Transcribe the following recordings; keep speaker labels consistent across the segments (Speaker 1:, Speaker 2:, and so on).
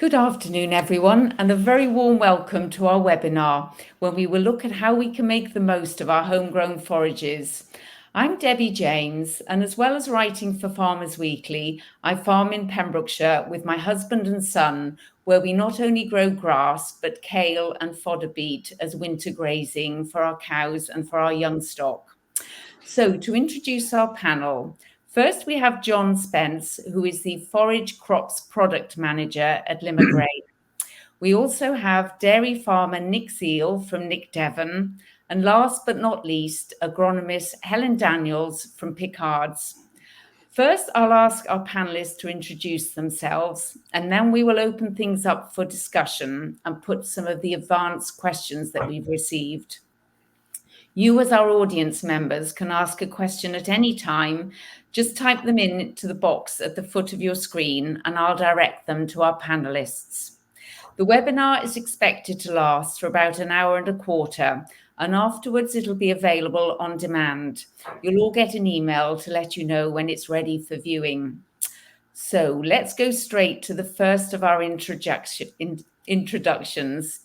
Speaker 1: Good afternoon, everyone, and a very warm welcome to our webinar, when we will look at how we can make the most of our homegrown forages. I'm Debbie James, and as well as writing for Farmers Weekly, I farm in Pembrokeshire with my husband and son, where we not only grow grass, but kale and fodder beet as winter grazing for our cows and for our young stock. So to introduce our panel, first we have John Spence, who is the Forage Crops Product Manager at Limagrain. We also have dairy farmer Nick Zeal from Nick Devon, and last but not least, agronomist Helen Daniels from Picards. First, I'll ask our panelists to introduce themselves, and then we will open things up for discussion and put some of the advanced questions that we've received. You, as our audience members, can ask a question at any time. Just type them into the box at the foot of your screen, and I'll direct them to our panelists. The webinar is expected to last for about an hour and a quarter, and afterwards it'll be available on demand. You'll all get an email to let you know when it's ready for viewing. So let's go straight to the first of our introductions.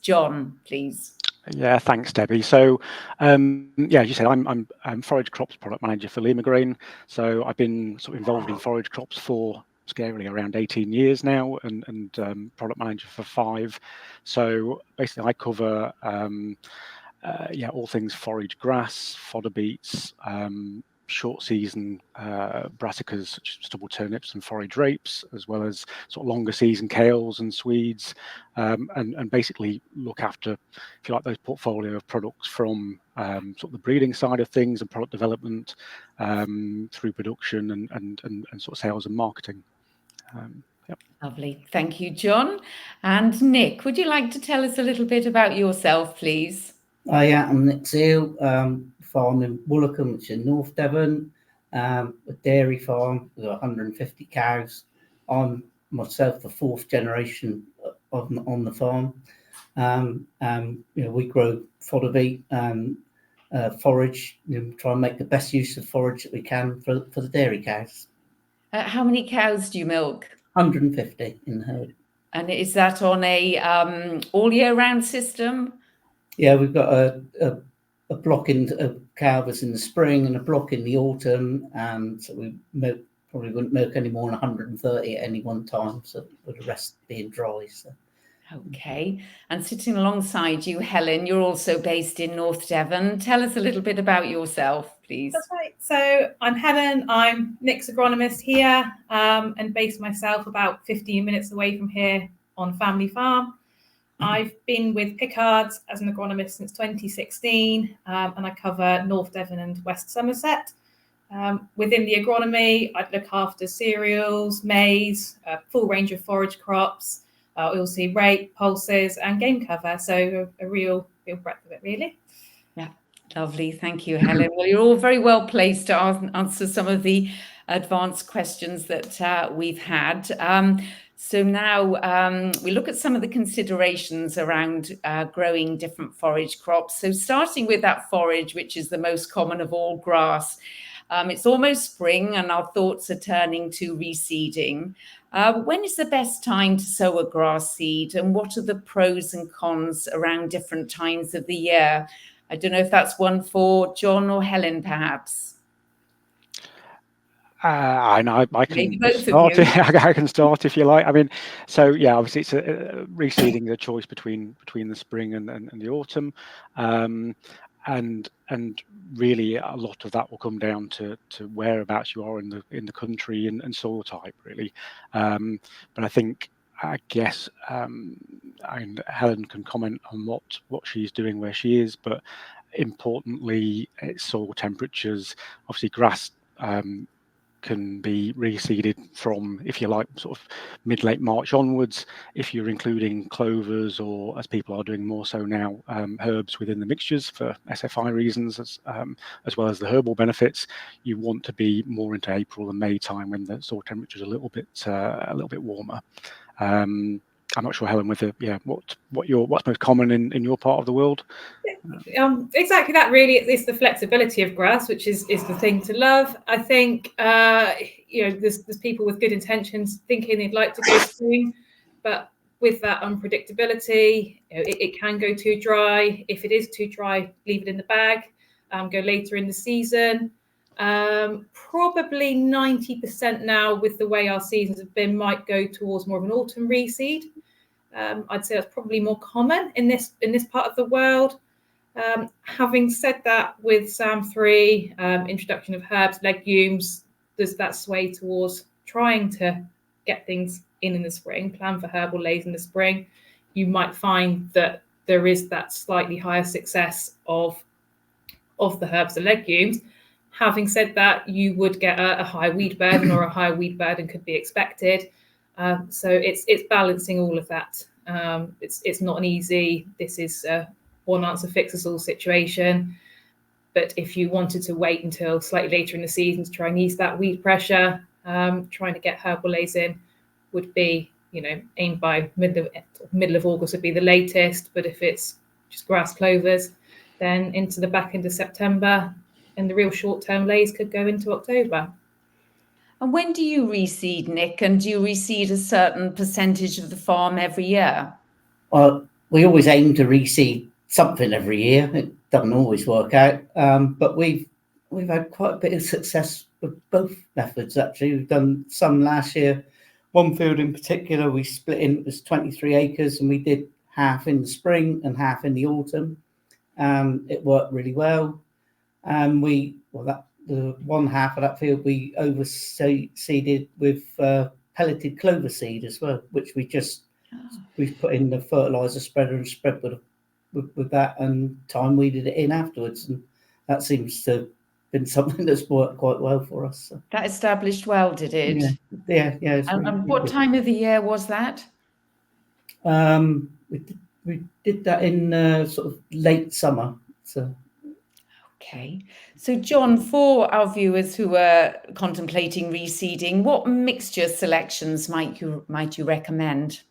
Speaker 1: John, please.
Speaker 2: Yeah, thanks, Debbie. So, as you said, I'm Forage Crops Product Manager for Limagrain. So I've been sort of involved in forage crops for scarily around 18 years now, and product manager for 5. So basically, I cover all things forage grass, fodder beets, short season brassicas such as stubble turnips and forage rapes, as well as sort of longer season kales and swedes, and basically look after, if you like, those portfolio of products from sort of the breeding side of things and product development through production and sort of sales and marketing. Yep.
Speaker 1: Lovely. Thank you, John. And Nick, would you like to tell us a little bit about yourself, please?
Speaker 3: I'm Nick Zeal, farm in Woolacombe, which is in North Devon, a dairy farm with 150 cows. I'm myself the 4th generation on the farm. We grow fodder beet and forage, try and make the best use of forage that we can for the dairy cows.
Speaker 1: How many cows do you milk?
Speaker 3: 150 in the herd.
Speaker 1: And is that on a all year round system?
Speaker 3: Yeah, we've got a block in calvers in the spring and a block in the autumn, and so we probably wouldn't milk any more than 130 at any one time, so with the rest being dry. So.
Speaker 1: Okay, and sitting alongside you, Helen, you're also based in North Devon. Tell us a little bit about yourself, please.
Speaker 4: That's right. So I'm Helen. I'm Nick's agronomist here, and based myself about 15 minutes away from here on family farm. I've been with Picards as an agronomist since 2016, and I cover North Devon and West Somerset. Within the agronomy, I look after cereals, maize, a full range of forage crops. We also see rape, pulses, and game cover. So a real breadth of it, really.
Speaker 1: Yeah, lovely. Thank you, Helen. Well, you're all very well placed to answer some of the advanced questions that we've had. So now we look at some of the considerations around growing different forage crops. So starting with that forage, which is the most common of all, grass. It's almost spring and our thoughts are turning to reseeding. When is the best time to sow a grass seed, and what are the pros and cons around different times of the year? I don't know if that's one for John or Helen, perhaps.
Speaker 2: I know I can
Speaker 1: start.
Speaker 2: I can start if you like. I mean, so yeah, obviously it's reseeding is a choice between the spring and the autumn, and really a lot of that will come down to whereabouts you are in the country and soil type, really. But I guess Helen can comment on what she's doing where she is, but importantly, it's soil temperatures. Obviously, grass can be reseeded from, if you like, sort of mid-late March onwards, if you're including clovers or, as people are doing more so now, herbs within the mixtures for SFI reasons, as well as the herbal benefits. You want to be more into April and May time when the soil temperature is a little bit warmer. I'm not sure, Helen, whether what's most common in your part of the world?
Speaker 4: Exactly that. Really, it's the flexibility of grass, which is the thing to love. I think there's people with good intentions thinking they'd like to go spring, but with that unpredictability, it can go too dry. If it is too dry, leave it in the bag, go later in the season. Probably 90% now, with the way our seasons have been, might go towards more of an autumn reseed. I'd say that's probably more common in this part of the world. Having said that, with SAM3, introduction of herbs, legumes, there's that sway towards trying to get things in the spring, plan for herbal lays in the spring. You might find that there is that slightly higher success of the herbs and legumes. Having said that, you would get a high weed burden, or a higher weed burden could be expected. So it's balancing all of that. It's not an easy, this is a one answer fixes all situation. But if you wanted to wait until slightly later in the season to try and ease that weed pressure, trying to get herbal lays in would be, aimed by middle of August would be the latest. But if it's just grass clovers, then into the back end of September, and the real short-term lays could go into October.
Speaker 1: And when do you reseed, Nick? And do you reseed a certain percentage of the farm every year?
Speaker 3: Well, we always aim to reseed something every year. It doesn't always work out, but we've had quite a bit of success with both methods. Actually, we've done some last year. One field in particular, we split in. It was 23 acres, and we did half in the spring and half in the autumn. It worked really well. And the one half of that field we overseeded with pelleted clover seed as well, which we've put in the fertilizer spreader and spread with that, and time weeded it in afterwards, and that seems to have been something that's worked quite well for us. So.
Speaker 1: That established well, did it?
Speaker 3: Yeah.
Speaker 1: And what time of the year was that?
Speaker 3: We did that in sort of late summer. So.
Speaker 1: Okay. So, John, for our viewers who are contemplating reseeding, what mixture selections might you recommend?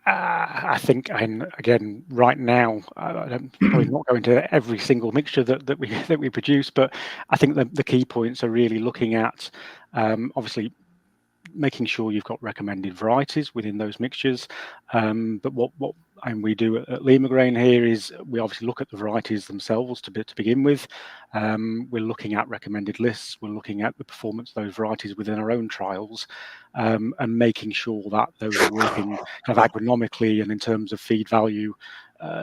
Speaker 2: I think, again, right now, I'm probably not going to every single mixture that we produce, but I think the key points are really looking at, obviously, making sure you've got recommended varieties within those mixtures. But what we do at Limagrain here is we obviously look at the varieties themselves to begin with. We're looking at recommended lists. We're looking at the performance of those varieties within our own trials, and making sure that those are working kind of agronomically and in terms of feed value,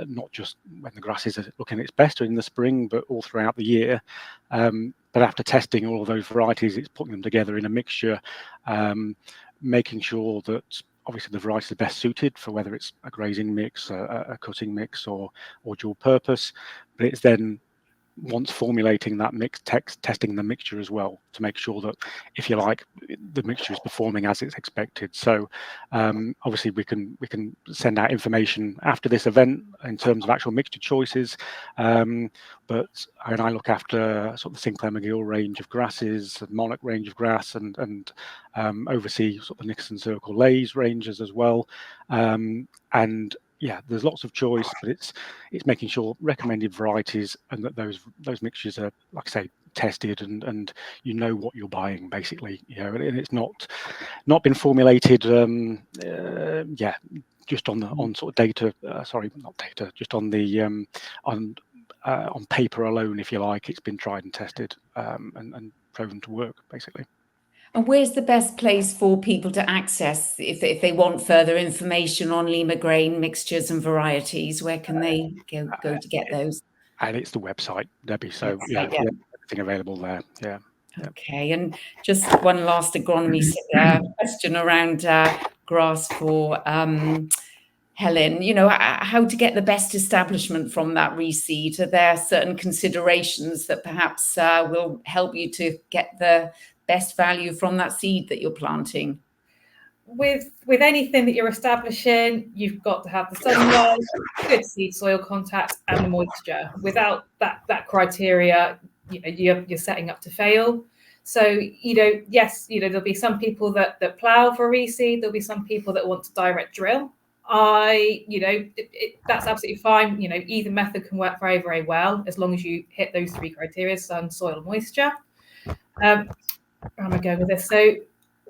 Speaker 2: not just when the grass is looking its best in the spring, but all throughout the year. But after testing all of those varieties, it's putting them together in a mixture, making sure that obviously the varieties are best suited for whether it's a grazing mix, a cutting mix, or dual purpose. But it's then, once formulating that mix, testing the mixture as well to make sure that, if you like, the mixture is performing as it's expected. So obviously we can send out information after this event in terms of actual mixture choices, but I look after sort of the Sinclair McGill range of grasses, the Monarch range of grass, and oversee sort of the Nicholson Circle Lays ranges as well. And yeah, there's lots of choice, but it's making sure recommended varieties and that those mixtures are, like I say, tested and you know what you're buying basically, and it's not been formulated just on sort of data, just on the on paper alone, if you like. It's been tried and tested and proven to work basically.
Speaker 1: And where's the best place for people to access if they want further information on Limagrain mixtures and varieties? Where can they go to get those?
Speaker 2: And it's the website, Debbie. So everything available there. Yeah.
Speaker 1: Okay. And just one last agronomy question around grass for Helen. How to get the best establishment from that reseed? Are there certain considerations that perhaps will help you to get the best value from that seed that you're planting?
Speaker 4: With anything that you're establishing, you've got to have the sunlight, good seed soil contact, and the moisture. Without that criteria, you're setting up to fail. So yes, there'll be some people that plough for reseed. There'll be some people that want to direct drill. That's absolutely fine. Either method can work very, very well as long as you hit those three criteria: sun, soil, moisture. Where am I going with this? So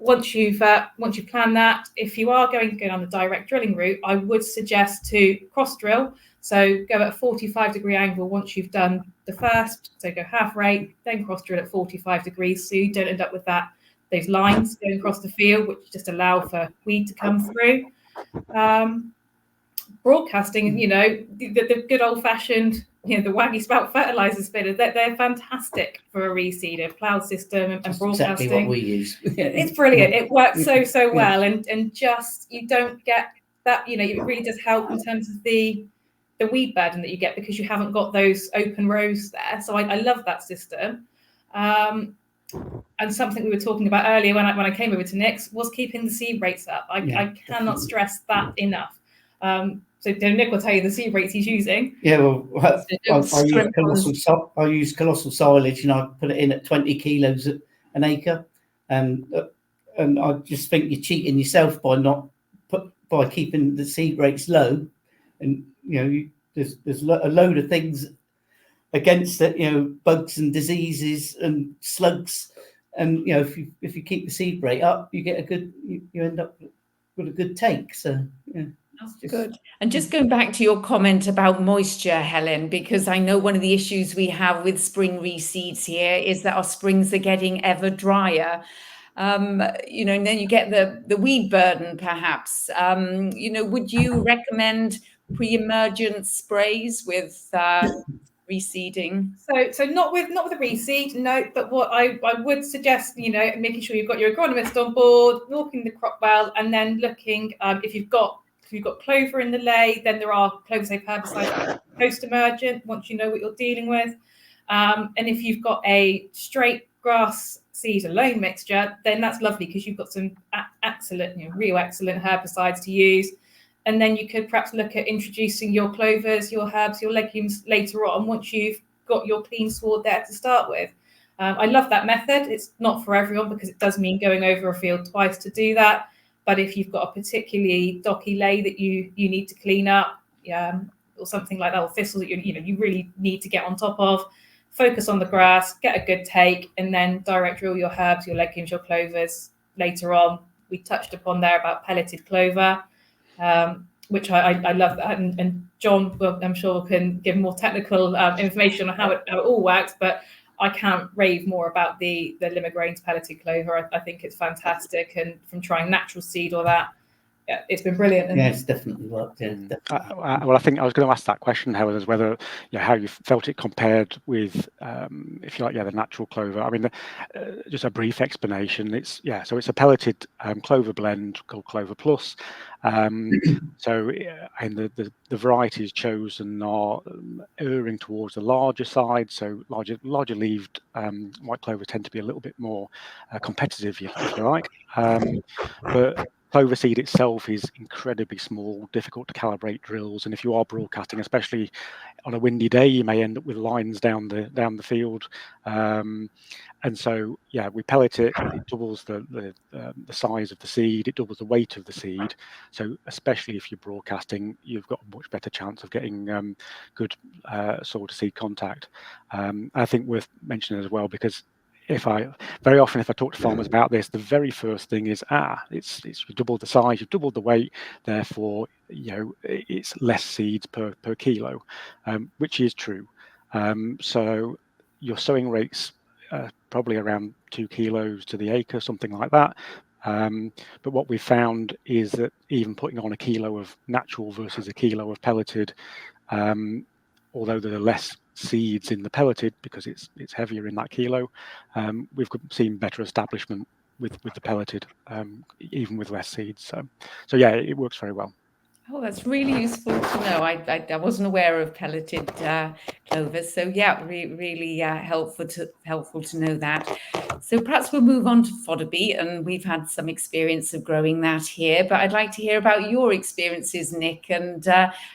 Speaker 4: once you've planned that, if you are going to go down the direct drilling route, I would suggest to cross drill. So go at a 45-degree angle once you've done the first. So go half rate, then cross drill at 45 degrees, so you don't end up with those lines going across the field, which just allow for weed to come through. Broadcasting, the good old-fashioned, the waggy spout fertilizer spinners, they're fantastic for a reseeder plough system and broadcasting.
Speaker 3: Exactly what we use.
Speaker 4: It's brilliant. It works so well, and just you don't get that. It really does help in terms of the weed burden that you get because you haven't got those open rows there. So I love that system. And something we were talking about earlier when I came over to Nick's was keeping the seed rates up. I cannot stress that enough. So Nick will tell you the seed rates he's using.
Speaker 3: Yeah, well, I use colossal silage, and I put it in at 20 kilos an acre, and I just think you're cheating yourself by keeping the seed rates low, and there's a load of things against it, bugs and diseases and slugs, and if you keep the seed rate up, you get you end up with a good take. So yeah.
Speaker 1: Good. And just going back to your comment about moisture, Helen, because I know one of the issues we have with spring reseeds here is that our springs are getting ever drier. And then you get the weed burden, perhaps. Would you recommend pre-emergent sprays with reseeding?
Speaker 4: So not with the reseed, no. But what I would suggest, making sure you've got your agronomist on board, walking the crop well, and then looking if you've got clover in the ley, then there are clover-safe herbicides post-emergent once you know what you're dealing with. And if you've got a straight grass seed alone mixture, then that's lovely because you've got some excellent, real excellent herbicides to use. And then you could perhaps look at introducing your clovers, your herbs, your legumes later on once you've got your clean sward there to start with. I love that method. It's not for everyone because it does mean going over a field twice to do that. But if you've got a particularly docky ley that you need to clean up, or something like that, or thistle that you really need to get on top of, focus on the grass, get a good take, and then direct drill your herbs, your legumes, your clovers later on. We touched upon there about pelleted clover, which I love that, and John, I'm sure, can give more technical information on how it all works, but I can't rave more about the Limagrain's pelleted clover. I think it's fantastic, and from trying natural seed or that, it's been brilliant.
Speaker 3: Yeah, it's definitely worked. Yeah,
Speaker 2: well, I think I was going to ask that question, Helen, as whether how you felt it compared with, if you like, the natural clover. I mean, just a brief explanation. It's a pelleted clover blend called Clover Plus. So, and the varieties chosen are erring towards the larger side. So larger leaved white clovers tend to be a little bit more competitive, if you like. But clover seed itself is incredibly small, difficult to calibrate drills, and if you are broadcasting, especially on a windy day, you may end up with lines down the field. And so, we pellet it. It doubles the size of the seed. It doubles the weight of the seed. So, especially if you're broadcasting, you've got a much better chance of getting good soil to seed contact. I think worth mentioning as well, because very often if I talk to farmers about this, the very first thing is it's you doubled the size, you've doubled the weight, therefore it's less seeds per kilo, which is true. So your sowing rates probably around 2 kilos to the acre, something like that. But what we found is that even putting on a kilo of natural versus a kilo of pelleted, although there are less seeds in the pelleted because it's heavier in that kilo, we've seen better establishment with the pelleted, even with less seeds. So it works very well.
Speaker 1: Oh, that's really useful to know. I wasn't aware of pelleted clovers, so really helpful to know that. So perhaps we'll move on to fodder beet, and we've had some experience of growing that here, but I'd like to hear about your experiences, Nick, and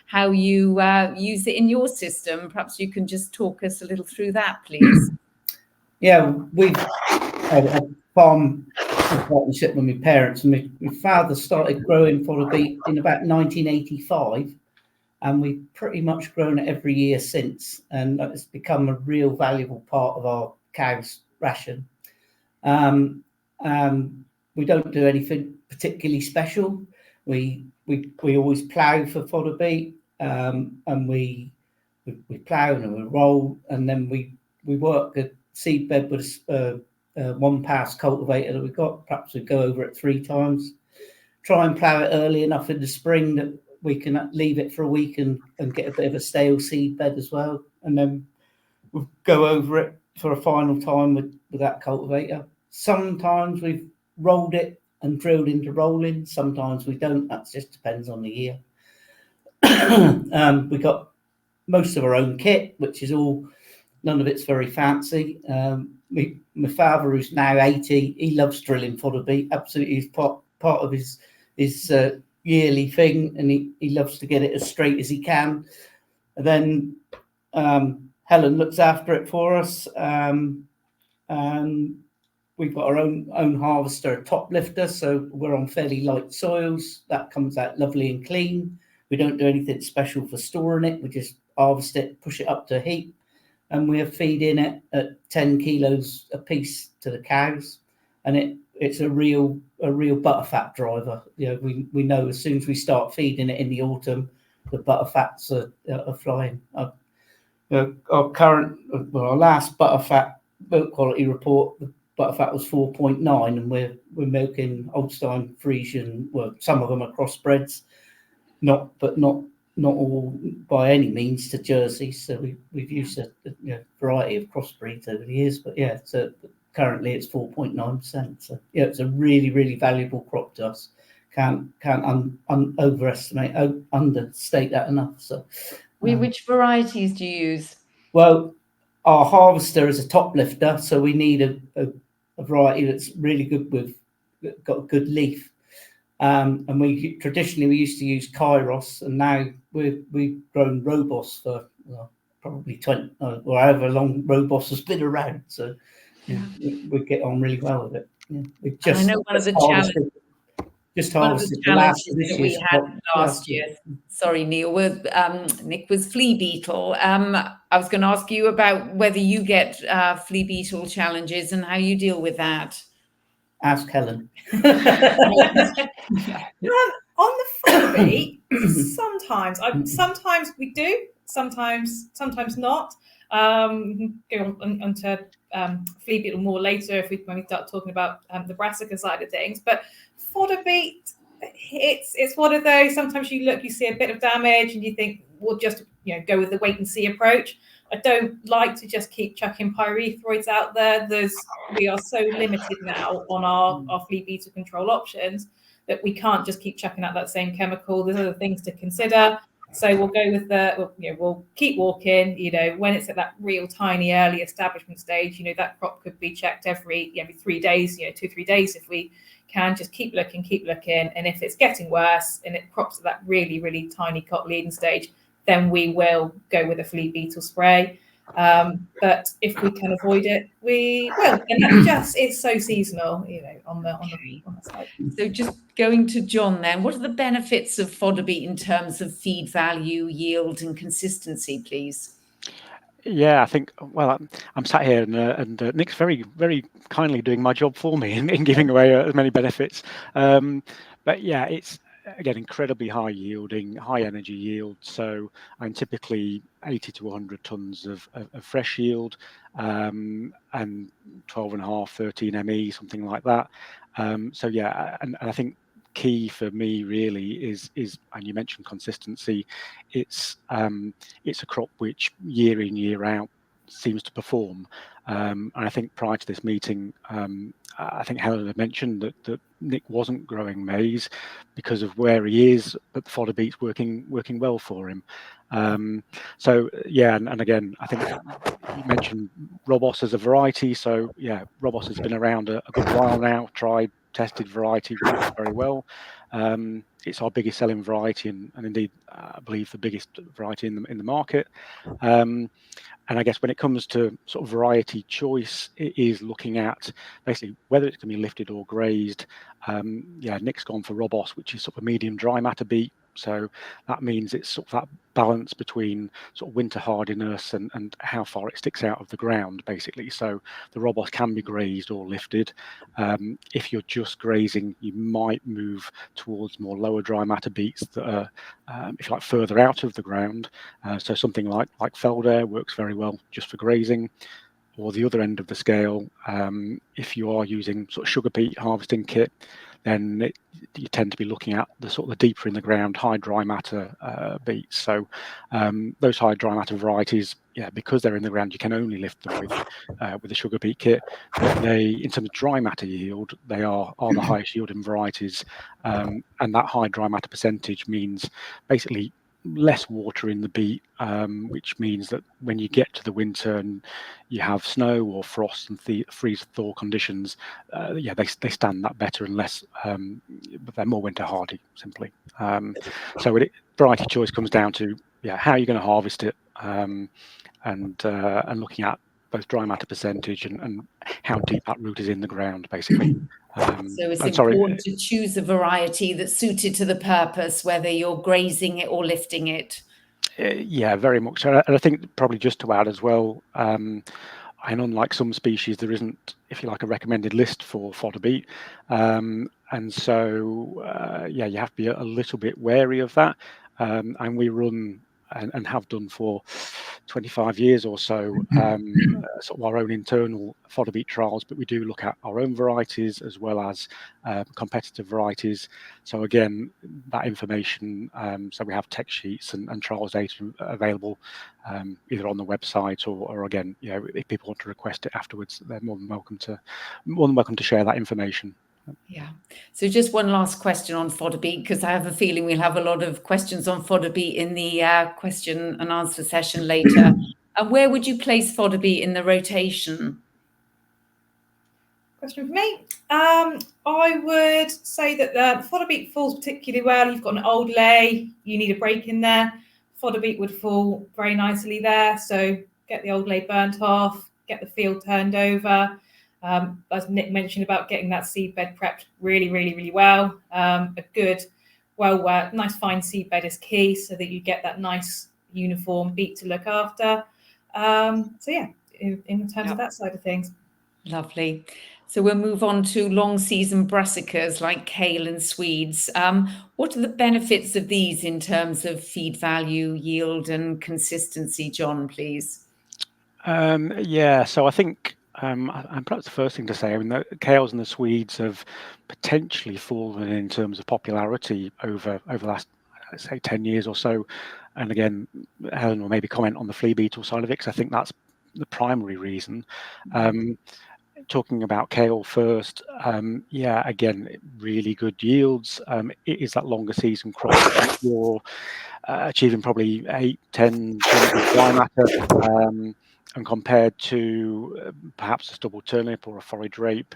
Speaker 1: how you use it in your system. Perhaps you can just talk us a little through that, please.
Speaker 3: Yeah, we've had a farm partnership with my parents, and my father started growing fodder beet in about 1985, and we've pretty much grown it every year since, and it's become a real valuable part of our cows' ration. we don't do anything particularly special. We always plough for fodder beet, and we plough and we roll, and then we work a seed bed with a 1-pass cultivator that we've got. Perhaps we go over it 3 times. Try and plough it early enough in the spring that we can leave it for a week and get a bit of a stale seed bed as well, and then we'll go over it for a final time with that cultivator. Sometimes we've rolled it and drilled into rolling, sometimes we don't. That just depends on the year. We got most of our own kit, which is all, none of it's very fancy. My father, who's now 80, he loves drilling fodder beet. Absolutely, it's part of his yearly thing, and he loves to get it as straight as he can. And then Helen looks after it for us, and we've got our own harvester, top lifter, so we're on fairly light soils. That comes out lovely and clean. We don't do anything special for storing it. We just harvest it, push it up to a heap, and we're feeding it at 10 kilos a piece to the cows, and it's a real butterfat driver. You know, we know as soon as we start feeding it in the autumn, the butterfats are flying. Our last butterfat milk quality report, the butterfat was 4.9, and we're milking Holstein, Friesian. Well, some of them are crossbreds, not all by any means to Jersey. So we've used a variety of crossbreeds over the years, but yeah, so currently it's 4.9%. So yeah, it's a really valuable crop to us. Can't understate that enough. So,
Speaker 1: which varieties do you use?
Speaker 3: Well, our harvester is a top lifter, so we need a variety that's really good got a good leaf. And we traditionally used to use Kairos, and now we've grown Robos for probably 20 or however long Robos has been around. So yeah, we get on really well with it. Yeah, we've just,
Speaker 1: I know one of the challenges. One of the challenges that we had last year, sorry, Neil, Nick, was flea beetle. I was going to ask you about whether you get flea beetle challenges and how you deal with that.
Speaker 3: Ask Helen.
Speaker 4: On the fodder beet, sometimes we do, sometimes not. Go on to flea beetle more later when we start talking about the brassica side of things. But fodder beet, it's one of those. Sometimes you see a bit of damage, and you think we'll just go with the wait and see approach. I don't like to just keep chucking pyrethroids out there. We are so limited now on our flea beetle control options that we can't just keep chucking out that same chemical. There's other things to consider. So we'll go with we'll keep walking. When it's at that real tiny early establishment stage, that crop could be checked every 3 days, 2-3 days if we can. Just keep looking. And if it's getting worse and it crops at that really tiny cotyledon stage, then we will go with a flea beetle spray. But if we can avoid it, we will. And it's so seasonal, on the side.
Speaker 1: So just going to John then, what are the benefits of fodder beet in terms of feed value, yield and consistency, please?
Speaker 2: Yeah, I think, well, I'm sat here and Nick's very kindly doing my job for me in giving away as many benefits. But yeah, it's, again, incredibly high yielding, high energy yield. So I'm typically 80 to 100 tons of fresh yield, and 12.5, 13 ME, something like that. So yeah, and I think key for me really is, and you mentioned consistency. It's a crop which year in, year out seems to perform. And I think prior to this meeting, I think Helen had mentioned that Nick wasn't growing maize because of where he is, but the fodder beet's working well for him. So yeah, and again, I think you mentioned Robos as a variety. So yeah, Robos has been around a good while now. Tried, tested variety, works very well. It's our biggest selling variety, and indeed, I believe the biggest variety in the market. And I guess when it comes to sort of variety choice, it is looking at basically whether it's going to be lifted or grazed. Yeah, Nick's gone for Robos, which is sort of a medium dry matter beet. So that means it's sort of that balance between sort of winter hardiness and how far it sticks out of the ground, basically. So the robos can be grazed or lifted. If you're just grazing, you might move towards more lower dry matter beets that are, if you like, further out of the ground. So something like Felder works very well just for grazing. Or the other end of the scale, if you are using sort of sugar beet harvesting kit, then you tend to be looking at the sort of the deeper in the ground high dry matter beets. So those high dry matter varieties, yeah, because they're in the ground, you can only lift them with the sugar beet kit. But they, in terms of dry matter yield, they are the highest yielding varieties, and that high dry matter percentage means basically less water in the beet, which means that when you get to the winter and you have snow or frost and freeze thaw conditions, yeah, they stand that better and less, but they're more winter hardy, simply. So variety choice comes down to, yeah, how you're going to harvest it, and looking at both dry matter percentage and how deep that root is in the ground, basically.
Speaker 1: So it's important to choose a variety that's suited to the purpose, whether you're grazing it or lifting it.
Speaker 2: Yeah, very much so. And I think probably just to add as well, and unlike some species, there isn't, if you like, a recommended list for fodder beet. And so, yeah, you have to be a little bit wary of that. And we run and have done for 25 years or so, sort of our own internal fodder beet trials, but we do look at our own varieties as well as competitive varieties. So again, that information, so we have tech sheets and trials data available, either on the website or again, you know, if people want to request it afterwards, they're more than welcome to share that information.
Speaker 1: Yeah. So just one last question on fodder beet, because I have a feeling we'll have a lot of questions on fodder beet in the question and answer session later. And where would you place fodder beet in the rotation?
Speaker 4: Question for me. I would say that the fodder beet falls particularly well. You've got an old lay, you need a break in there. Fodder beet would fall very nicely there. So get the old lay burnt off, get the field turned over. As Nick mentioned about getting that seed bed prepped really, really, really well. A good, well worked, nice fine seed bed is key so that you get that nice uniform beet to look after. So yeah, in terms of that side of things.
Speaker 1: Lovely. So we'll move on to long season brassicas like kale and Swedes. What are the benefits of these in terms of feed value, yield and consistency, John, please?
Speaker 2: Yeah, so I think, and perhaps the first thing to say, I mean, the kales and the Swedes have potentially fallen in terms of popularity over the last, let's say, 10 years or so. And again, Helen will maybe comment on the flea beetle side of it, because I think that's the primary reason. Talking about kale first, yeah, again, really good yields. It is that longer season crop. You're achieving probably 8, 10 tons of dry matter. And compared to perhaps a stubble turnip or a forage rape,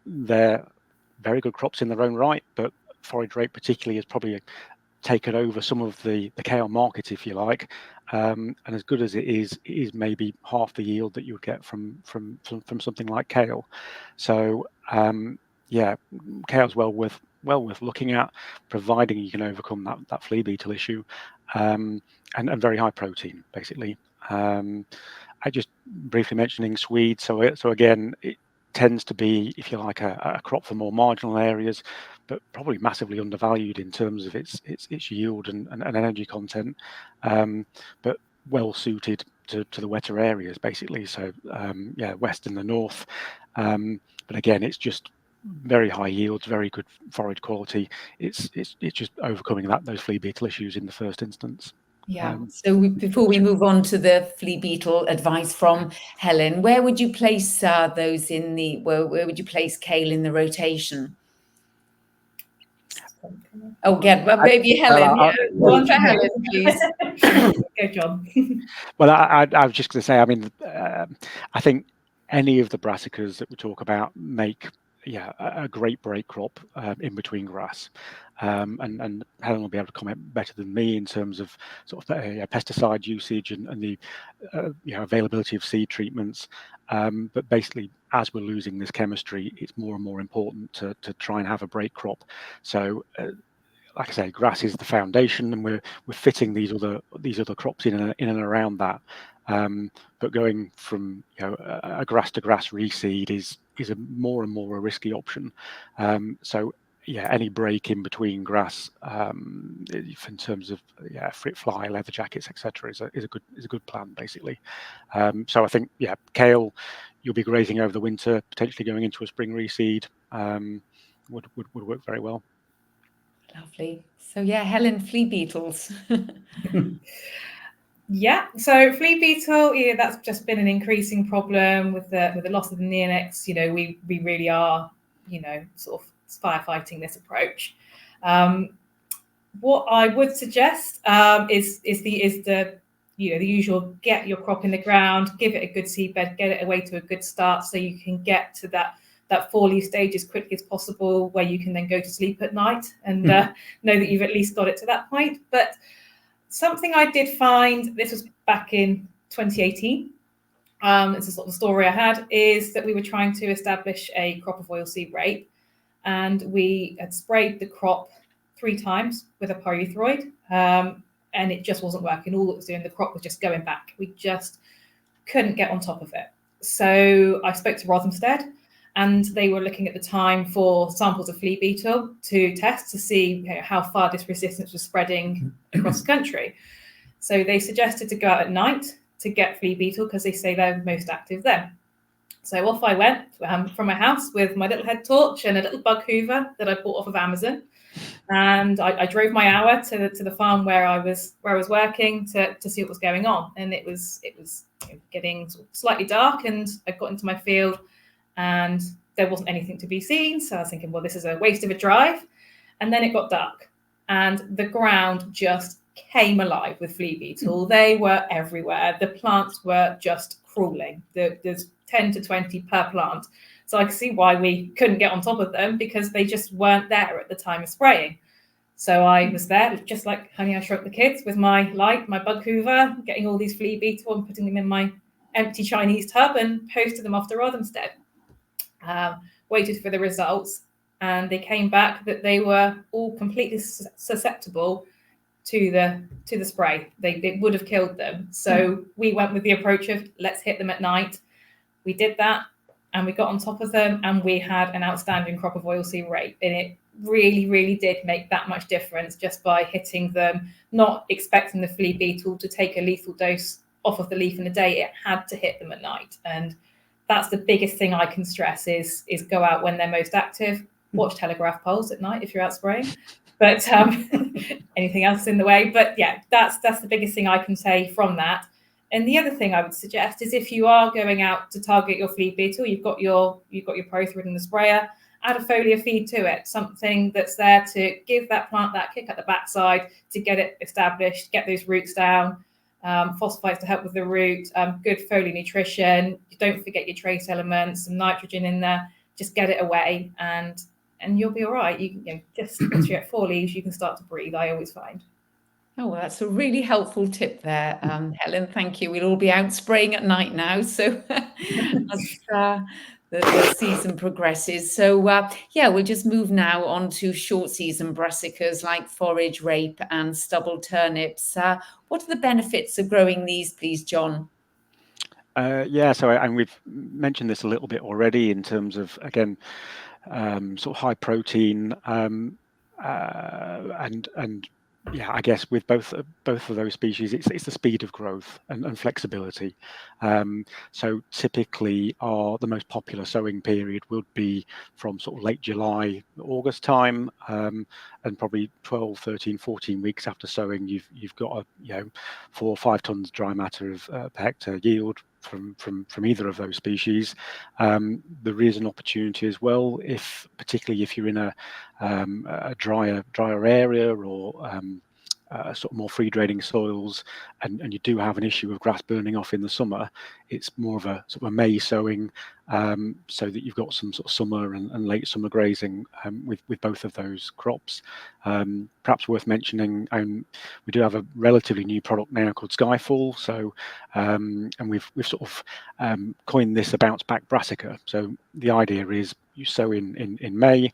Speaker 2: they're very good crops in their own right, but forage rape particularly has probably taken over some of the kale market, if you like. And as good as it is maybe half the yield that you would get from something like kale. So yeah, kale's well worth looking at, providing you can overcome that flea beetle issue, and very high protein, basically. I just briefly mentioning Swede. So again, it tends to be, if you like, a crop for more marginal areas, but probably massively undervalued in terms of its yield and energy content, but well suited to the wetter areas, basically. So yeah, west and the north. But again, it's just very high yields, very good forage quality. It's just overcoming those flea beetle issues in the first instance.
Speaker 1: Yeah. So before we move on to the flea beetle advice from Helen, where would you place those in the where would you place kale in the rotation? Oh, yeah, well, maybe Helen. One for Helen, please.
Speaker 4: Go, John.
Speaker 2: Well, I was just going to say, I mean, I think any of the brassicas that we talk about make, yeah, a great break crop in between grass. And Helen will be able to comment better than me in terms of sort of pesticide usage and the availability of seed treatments. But basically, as we're losing this chemistry, it's more and more important to try and have a break crop. So like I say, grass is the foundation, and we're fitting these other crops in and around that. But going from a grass to grass reseed is a more and more a risky option. So yeah, any break in between grass, in terms of fruit fly, leather jackets, etc., is a good plan basically. So I think kale, you'll be grazing over the winter, potentially going into a spring reseed, would work very well.
Speaker 1: Lovely. So Helen, flea beetles.
Speaker 4: Yeah, so flea beetle, that's just been an increasing problem with the loss of the neonics. We really are, sort of firefighting this approach. What I would suggest is the usual: get your crop in the ground, give it a good seedbed, get it away to a good start, so you can get to that 4-leaf stage as quickly as possible, where you can then go to sleep at night and know that you've at least got it to that point. But something I did find, this was back in 2018, it's a sort of story I had, is that we were trying to establish a crop of oilseed rape, and we had sprayed the crop 3 times with a pyrethroid, and it just wasn't working. All it was doing, the crop was just going back. We just couldn't get on top of it. So I spoke to Rothamsted, and they were looking at the time for samples of flea beetle to test to see how far this resistance was spreading across the country. So they suggested to go out at night to get flea beetle, because they say they're most active then. So off I went from my house with my little head torch and a little bug hoover that I bought off of Amazon, and I drove my hour to the farm where I was working to see what was going on. And it was getting slightly dark, and I got into my field, and there wasn't anything to be seen. So I was thinking, well, this is a waste of a drive. And then it got dark, and the ground just came alive with flea beetle. They were everywhere. The plants were just crawling. There's 10 to 20 per plant. So I could see why we couldn't get on top of them, because they just weren't there at the time of spraying. So I was there, just like Honey, I Shrunk the Kids, with my light, my bug hoover, getting all these flea beetle and putting them in my empty Chinese tub, and posted them off to Rothamsted. Waited for the results, and they came back that they were all completely susceptible to the spray. They would have killed them. So we went with the approach of, let's hit them at night. We did that, and we got on top of them, and we had an outstanding crop of oilseed rape. And it really, really did make that much difference just by hitting them, not expecting the flea beetle to take a lethal dose off of the leaf in a day. It had to hit them at night. And that's the biggest thing I can stress is go out when they're most active. Watch telegraph poles at night if you're out spraying. But anything else in the way. But yeah, that's the biggest thing I can say from that. And the other thing I would suggest is, if you are going out to target your flea beetle, you've got your pyrethroid and the sprayer, add a foliar feed to it, something that's there to give that plant that kick at the backside to get it established, get those roots down, phosphites to help with the root, good foliar nutrition. Don't forget your trace elements, some nitrogen in there. Just get it away, and you'll be all right. Just once you get 4 leaves, you can start to breathe, I always find.
Speaker 1: Oh, well, that's a really helpful tip there, Helen. Thank you. We'll all be out spraying at night now, so as the season progresses. So we'll just move now on to short season brassicas like forage, rape, and stubble turnips. What are the benefits of growing these, please, John?
Speaker 2: And we've mentioned this a little bit already in terms of, again, sort of high protein, and I guess with both of those species, it's the speed of growth and flexibility. So typically, the most popular sowing period would be from sort of late July, August time, and probably 12, 13, 14 weeks after sowing, you've got 4 or 5 tons dry matter of per hectare yield from either of those species. There is an opportunity as well, particularly if you're in a drier area, or sort of more free draining soils, and you do have an issue of grass burning off in the summer. It's more of a sort of a May sowing, so that you've got some sort of summer and late summer grazing with both of those crops. Perhaps worth mentioning, we do have a relatively new product now called Skyfall. So and we've sort of coined this a bounce back brassica. So the idea is you sow in May.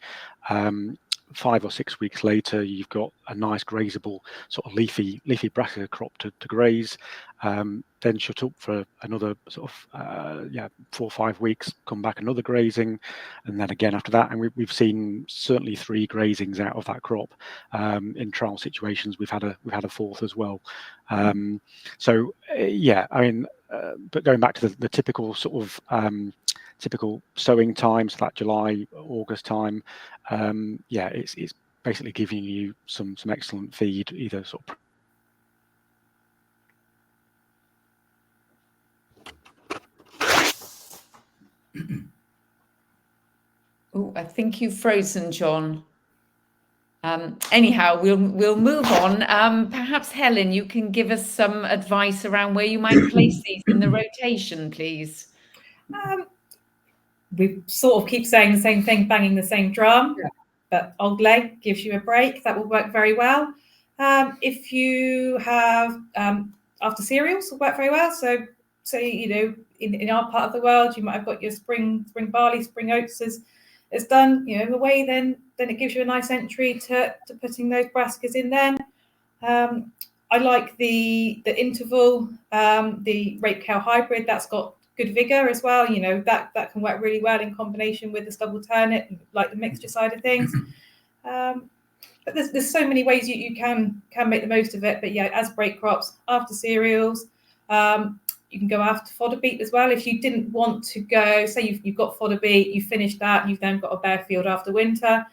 Speaker 2: 5 or 6 weeks later, you've got a nice grazable sort of leafy brassica crop to graze. Then shut up for another sort of 4 or 5 weeks, come back another grazing, and then again after that. And we've seen certainly 3 grazings out of that crop. In trial situations, we've had a fourth as well. So yeah, I mean, but going back to the typical sort of typical sowing time, so that July, August time, yeah, it's basically giving you some excellent feed, either sort of.
Speaker 1: Oh, I think you've frozen, John. Anyhow, we'll move on. Perhaps Helen, you can give us some advice around where you might place these in the rotation, please.
Speaker 4: We sort of keep saying the same thing, banging the same drum, but old leg gives you a break. That will work very well. If you have after cereals, will work very well. So you know, in our part of the world, you might have got your spring barley, spring oats as done, you know, away. Then it gives you a nice entry to putting those brassicas in. Then I like the interval, the rape cow hybrid. That's got good vigor as well. You know, that can work really well in combination with the stubble turnip, like the mixture side of things. But there's so many ways you can make the most of it. But yeah, as break crops, after cereals, you can go after fodder beet as well. If you didn't want to go, say you've got fodder beet, you finished that, you've then got a bare field after winter,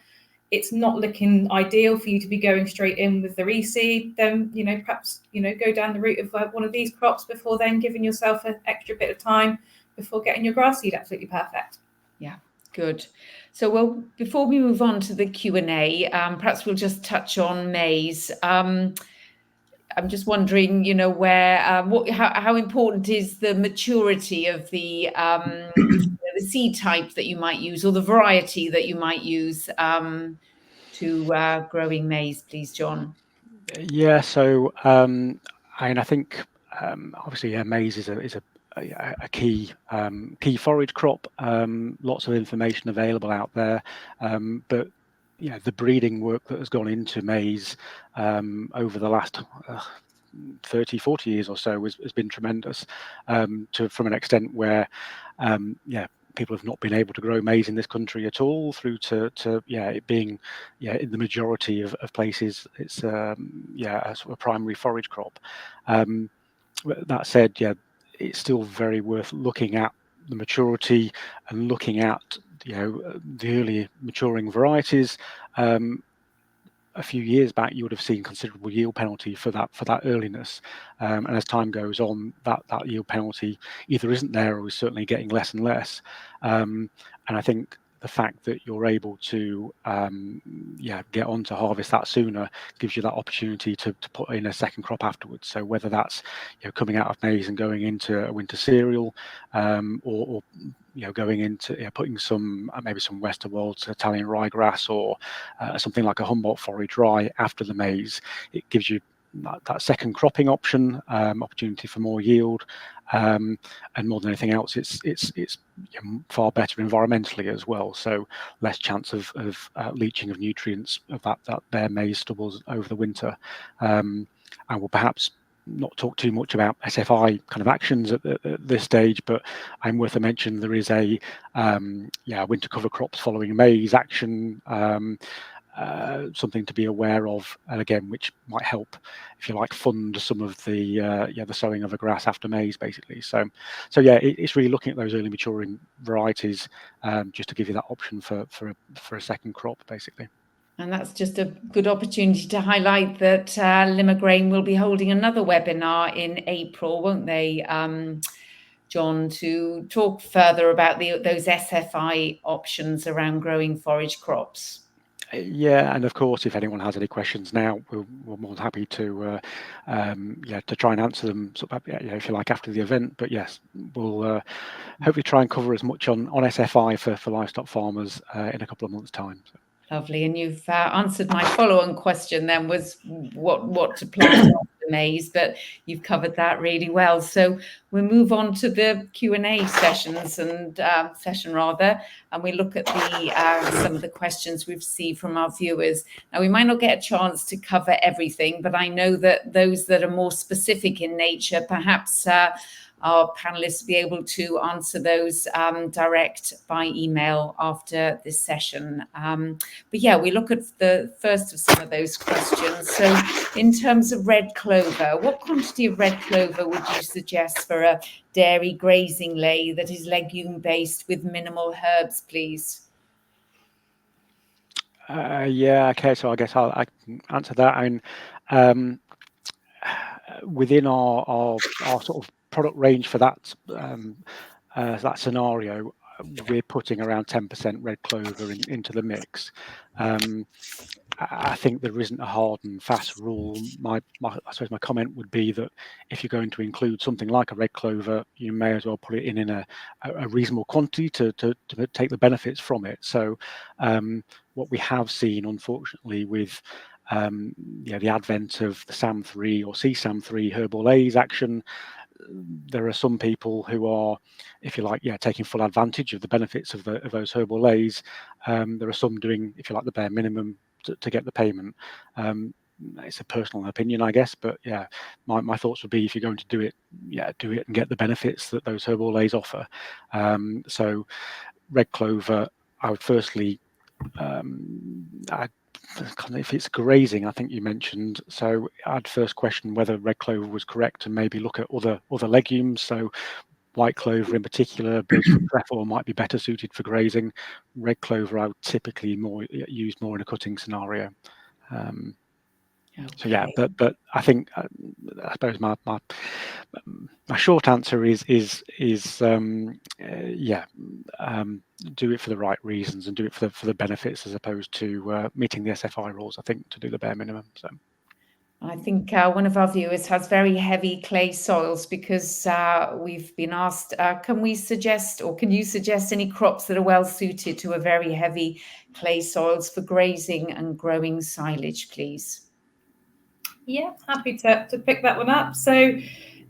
Speaker 4: it's not looking ideal for you to be going straight in with the reseed. Then, you know, perhaps, you know, go down the route of one of these crops before then giving yourself an extra bit of time before getting your grass seed absolutely perfect.
Speaker 1: Yeah, good. So, before we move on to the Q&A, perhaps we'll just touch on maize. I'm just wondering, you know, where, how important is the maturity of the seed type that you might use, or the variety that you might use to growing maize, please, John?
Speaker 2: Yeah, so I think obviously, yeah, maize is a key forage crop. Lots of information available out there, but yeah, the breeding work that has gone into maize over the last 30, 40 years or so has been tremendous, from an extent where yeah, people have not been able to grow maize in this country at all, through to it being in the majority of places it's a sort of primary forage crop. That said, yeah, it's still very worth looking at the maturity and looking at, you know, the early maturing varieties. A few years back, you would have seen considerable yield penalty for that earliness, and as time goes on, that yield penalty either isn't there or is certainly getting less and less. And I think the fact that you're able to get on to harvest that sooner gives you that opportunity to put in a second crop afterwards. So whether that's, you know, coming out of maize and going into a winter cereal, or you know, going into putting some maybe some Westerwald's Italian ryegrass, or something like a Humboldt forage rye after the maize, it gives you that second cropping option, opportunity for more yield, and more than anything else, it's far better environmentally as well. So less chance of leaching of nutrients of that bare maize stubbles over the winter. And we'll perhaps not talk too much about SFI kind of actions at this stage, but I'm worth a mention. There is a winter cover crops following maize action, something to be aware of, and again, which might help, if you like, fund some of the the sowing of a grass after maize, basically. So yeah, it's really looking at those early maturing varieties, just to give you that option for a second crop, basically.
Speaker 1: And that's just a good opportunity to highlight that Limagrain will be holding another webinar in April, won't they, John, to talk further about those SFI options around growing forage crops.
Speaker 2: Yeah, and of course, if anyone has any questions now, we're more than happy to to try and answer them, sort of, if you like, after the event. But yes, we'll hopefully try and cover as much on SFI for livestock farmers in a couple of months' time. So.
Speaker 1: Lovely, and you've answered my follow-on question. Then was what to plant the maize, but you've covered that really well. So we'll move on to the Q&A sessions and and we look at some of the questions we've received from our viewers. Now, we might not get a chance to cover everything, but I know that those that are more specific in nature, perhaps our panelists will be able to answer those direct by email after this session. But yeah, we look at the first of some of those questions. So in terms of red clover, what quantity of red clover would you suggest for a dairy grazing lay that is legume-based with minimal herbs, please?
Speaker 2: Yeah, okay, so I guess I can answer that. I mean, within our sort of product range for that scenario, we're putting around 10% red clover into the mix. I think there isn't a hard and fast rule. I suppose my comment would be that if you're going to include something like a red clover, you may as well put it in a reasonable quantity to take the benefits from it. So what we have seen, unfortunately, with the advent of the SAM3 or CSAM3 herbal A's action, there are some people who are, if you like, taking full advantage of the benefits of those herbal A's. There are some doing, if you like, the bare minimum to get the payment. It's a personal opinion, I guess, but yeah, my thoughts would be, if you're going to do it, do it and get the benefits that those herbal A's offer. So red clover, I would firstly, if it's grazing, I think you mentioned, so I'd first question whether red clover was correct and maybe look at other legumes. So white clover in particular, birds foot trefoil might be better suited for grazing. Red clover I would typically use more in a cutting scenario. So yeah, but I think I suppose my short answer is do it for the right reasons and do it for the benefits, as opposed to meeting the SFI rules, I think, to do the bare minimum. So
Speaker 1: I think one of our viewers has very heavy clay soils, because we've been asked, can you suggest any crops that are well suited to a very heavy clay soils for grazing and growing silage, please?
Speaker 4: Yeah, happy to pick that one up. So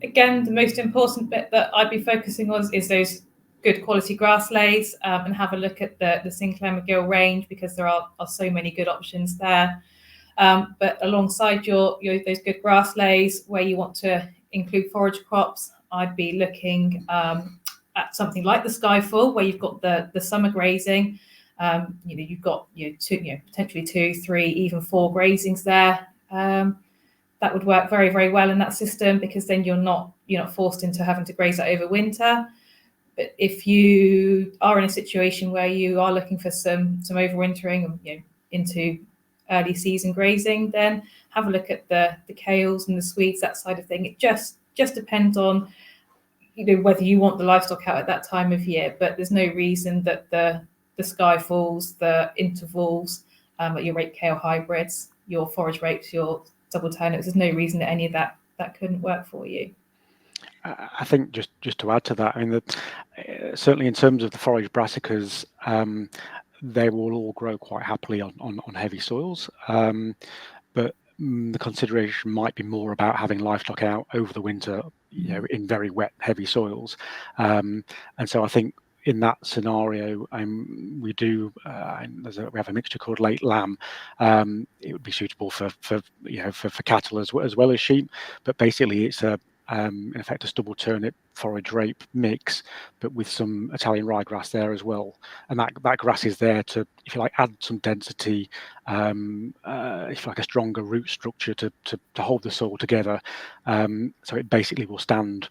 Speaker 4: again, the most important bit that I'd be focusing on is those good quality grass lays, and have a look at the Sinclair McGill range, because there are so many good options there. But alongside those good grass lays, where you want to include forage crops, I'd be looking at something like the Skyfall, where you've got the summer grazing. You've got potentially 2, 3, even 4 grazings there. That would work very, very well in that system, because then you're not forced into having to graze that over winter. But if you are in a situation where you are looking for some overwintering into early season grazing, then have a look at the kales and the swedes, that side of thing. It just depends on whether you want the livestock out at that time of year. But there's no reason that the Skyfalls, the intervals, your rape kale hybrids, your forage rapes, your double turnips, there's no reason that any of that couldn't work for you.
Speaker 2: I think just to add to that, I mean, certainly in terms of the forage brassicas, they will all grow quite happily on heavy soils, but the consideration might be more about having livestock out over the winter, in very wet, heavy soils, and so I think in that scenario, we have a mixture called late lamb. It would be suitable for cattle as well as sheep, but basically it's in effect a stubble turnip forage rape mix, but with some Italian ryegrass there as well, and that grass is there to, if you like, add some density, if you like, a stronger root structure to hold the soil together, so it basically will stand,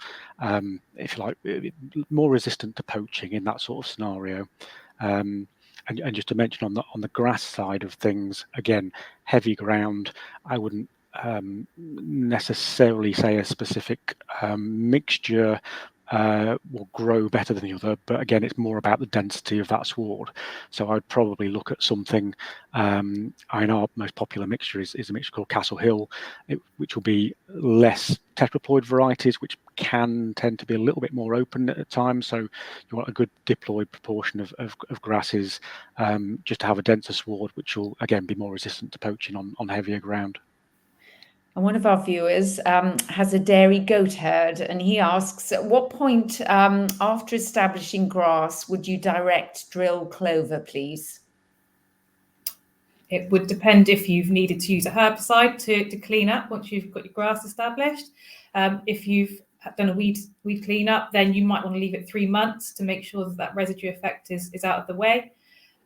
Speaker 2: if you like, more resistant to poaching in that sort of scenario. And just to mention on the grass side of things, again, heavy ground, I wouldn't necessarily say a specific mixture will grow better than the other, but again, it's more about the density of that sward. So I'd probably look at something, our most popular mixture is a mixture called Castle Hill, which will be less tetraploid varieties, which can tend to be a little bit more open at times. So you want a good diploid proportion of grasses, just to have a denser sward, which will again be more resistant to poaching on heavier ground.
Speaker 1: And one of our viewers has a dairy goat herd, and he asks, at what point after establishing grass would you direct drill clover, please?
Speaker 4: It would depend if you've needed to use a herbicide to clean up once you've got your grass established. If you've done a weed cleanup, then you might want to leave it 3 months to make sure that residue effect is out of the way.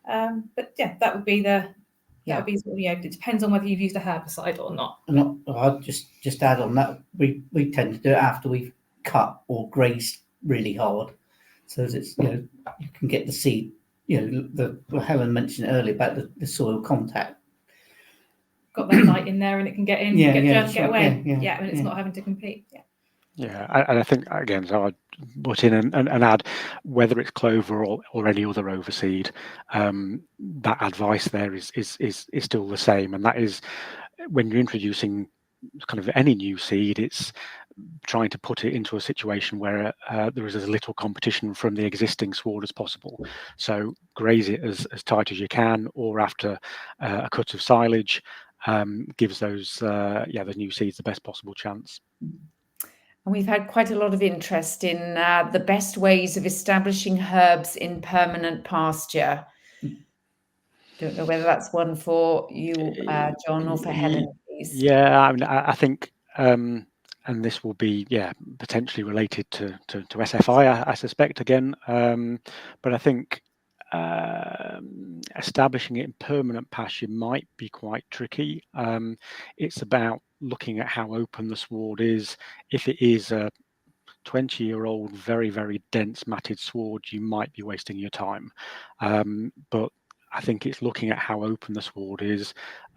Speaker 4: But yeah, that would be the it depends on whether you've used a herbicide or not.
Speaker 3: And I'll just add on that, we tend to do it after we've cut or grazed really hard, so that it's, you can get the seed, Helen mentioned earlier about the soil contact.
Speaker 4: Got that light in there and it can get in, get germs, get away. And it's not having to compete.
Speaker 2: Yeah, and I think, again, so I'd put in and add, whether it's clover or any other overseed, that advice there is still the same, and that is, when you're introducing kind of any new seed, it's trying to put it into a situation where there is as little competition from the existing sward as possible. So graze it as tight as you can, or after a cut of silage, gives those new seeds the best possible chance.
Speaker 1: And we've had quite a lot of interest in the best ways of establishing herbs in permanent pasture. Don't know whether that's one for you, John, or for Helen, please.
Speaker 2: Yeah, I mean, I think, and this will be, potentially related to SFI, I suspect, again. But I think establishing it in permanent pasture might be quite tricky. It's about looking at how open the sward is. If it is a 20-year-old, very, very dense matted sward, you might be wasting your time. But I think it's looking at how open the sward is,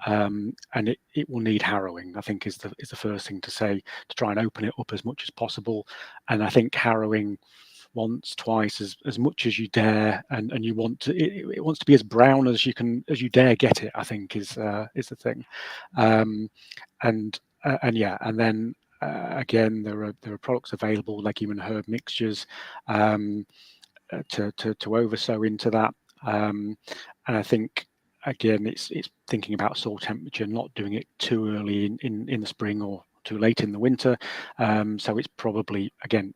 Speaker 2: and it will need harrowing, I think, is the first thing to say, to try and open it up as much as possible. And I think harrowing once, twice, as much as you dare, and you want to, it wants to be as brown as you dare get it, I think, is the thing. And then again, there are products available, legume and herb mixtures, to oversow into that. And I think, again, it's thinking about soil temperature, not doing it too early in the spring or too late in the winter. So it's probably, again,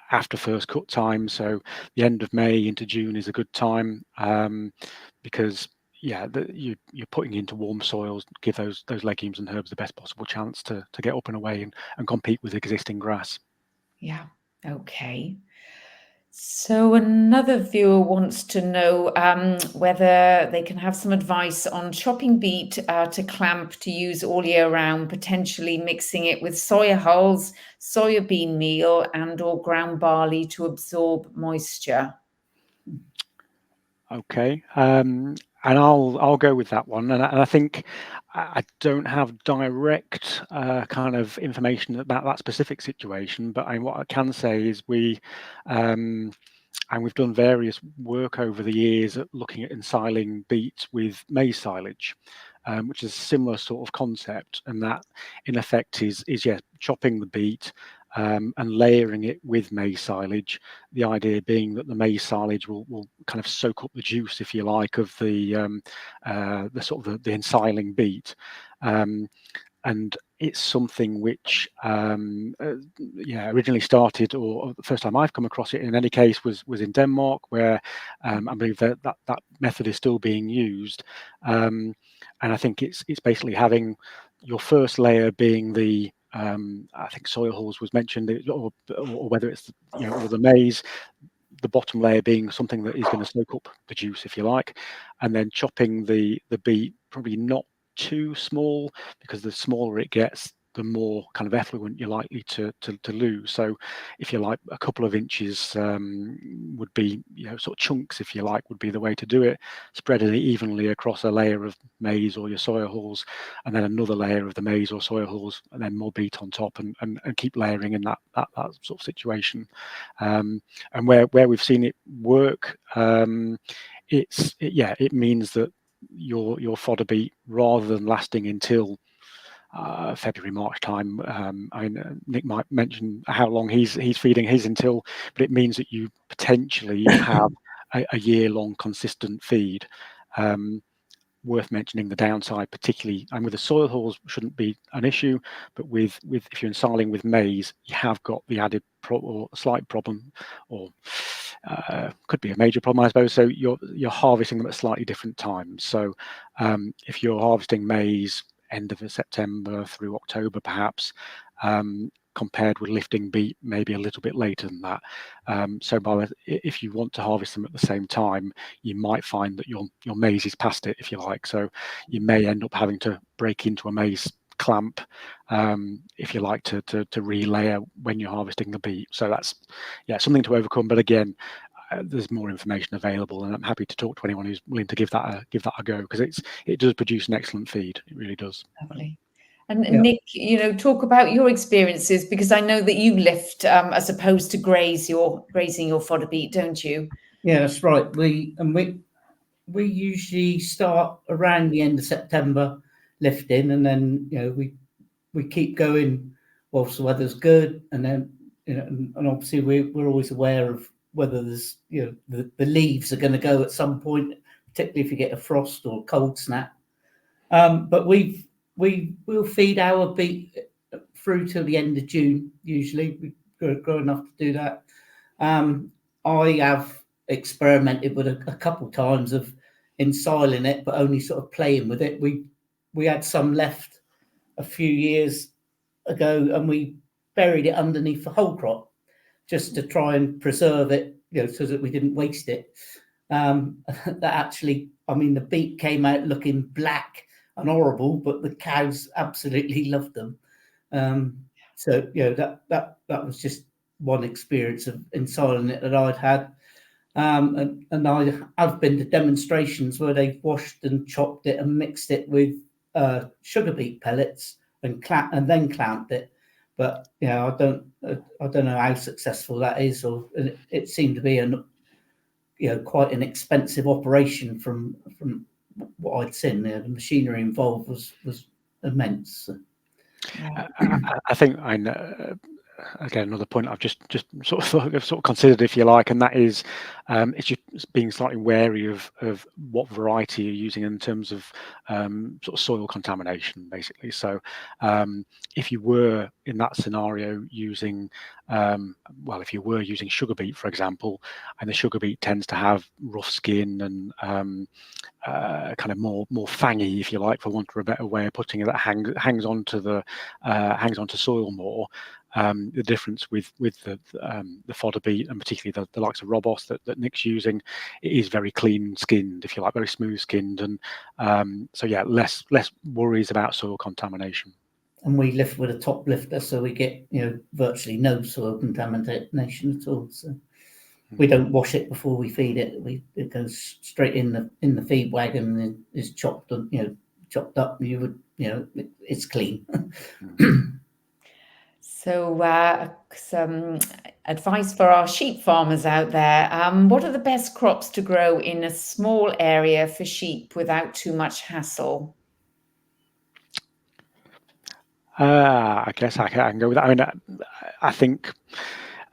Speaker 2: after first cut time, so the end of May into June is a good time, because you're putting into warm soils, give those legumes and herbs the best possible chance to get up and away and compete with existing grass.
Speaker 1: Yeah, okay. So another viewer wants to know whether they can have some advice on chopping beet to clamp to use all year round, potentially mixing it with soya hulls, soybean meal, and or ground barley to absorb moisture.
Speaker 2: Okay, and I'll go with that one. And I think I don't have direct kind of information about that specific situation, but what I can say is and we've done various work over the years at looking at ensiling beet with maize silage, which is a similar sort of concept, and that in effect is chopping the beet and layering it with maize silage. The idea being that the maize silage will kind of soak up the juice, if you like, of the sort of the ensiling beet. And it's something which originally started, or the first time I've come across it in any case, was in Denmark, where I believe that method is still being used. And I think it's basically having your first layer being the I think soil hulls was mentioned, or whether it's or the maize, the bottom layer being something that is going to soak up the juice, if you like, and then chopping the beet, probably not too small, because the smaller it gets, the more kind of effluent you're likely to lose. So if you like, a couple of inches would be, sort of chunks, if you like, would be the way to do it, spreading it evenly across a layer of maize or your soya hulls, and then another layer of the maize or soya hulls, and then more beet on top, and keep layering in that sort of situation. And where we've seen it work, it means that your fodder beet, rather than lasting until February, March time, Nick might mention how long he's feeding his until, but it means that you potentially have a year-long consistent feed. worth mentioning the downside, particularly, and with the soil holes shouldn't be an issue, but with if you're ensiling with maize, you have got the added or slight problem, or could be a major problem, I suppose. So you're harvesting them at slightly different times. So if you're harvesting maize end of September through October, perhaps, compared with lifting beet maybe a little bit later than that. So if you want to harvest them at the same time, you might find that your maize is past it, if you like. So you may end up having to break into a maize clamp, if you like, to relayer when you're harvesting the beet. So that's something to overcome. But again, there's more information available, and I'm happy to talk to anyone who's willing to give that a go, because it does produce an excellent feed. It really does.
Speaker 1: Lovely. And Nick, talk about your experiences, because I know that you lift as opposed to grazing your fodder beet, don't you?
Speaker 3: Yeah, that's right. We usually start around the end of September lifting, and then we keep going whilst the weather's good, and then and obviously we're always aware of whether there's the leaves are going to go at some point, particularly if you get a frost or cold snap. But we'll feed our beet through till the end of June. Usually we grow enough to do that. I have experimented with a couple times of ensiling it, but only sort of playing with it. We had some left a few years ago, and we buried it underneath the whole crop just to try and preserve it, so that we didn't waste it. That actually, I mean, the beet came out looking black and horrible, but the cows absolutely loved them. So that was just one experience of ensiling it that I'd had. And I've been to demonstrations where they've washed and chopped it and mixed it with sugar beet pellets and then clamped it. But I don't know how successful that is, or it seemed to be quite an expensive operation from what I'd seen. The machinery involved was immense.
Speaker 2: I think I know. Again, another point I've just sort of considered, if you like, and that is it's just being slightly wary of what variety you're using in terms of sort of soil contamination, basically. So if you were in that scenario using if you were using sugar beet, for example, and the sugar beet tends to have rough skin and kind of more fangy, if you like, for want of a better way of putting it, that hangs onto soil more. The difference with the fodder beet, and particularly the likes of Robos that Nick's using, it is very clean skinned, if you like, very smooth skinned, and so less worries about soil contamination. And
Speaker 3: we lift with a top lifter, so we get virtually no soil contamination at all. So we don't wash it before we feed it. It goes straight in the feed wagon and is chopped up. It's clean.
Speaker 1: So some advice for our sheep farmers out there. What are the best crops to grow in a small area for sheep without too much hassle?
Speaker 2: I guess I can go with that. I mean, I think,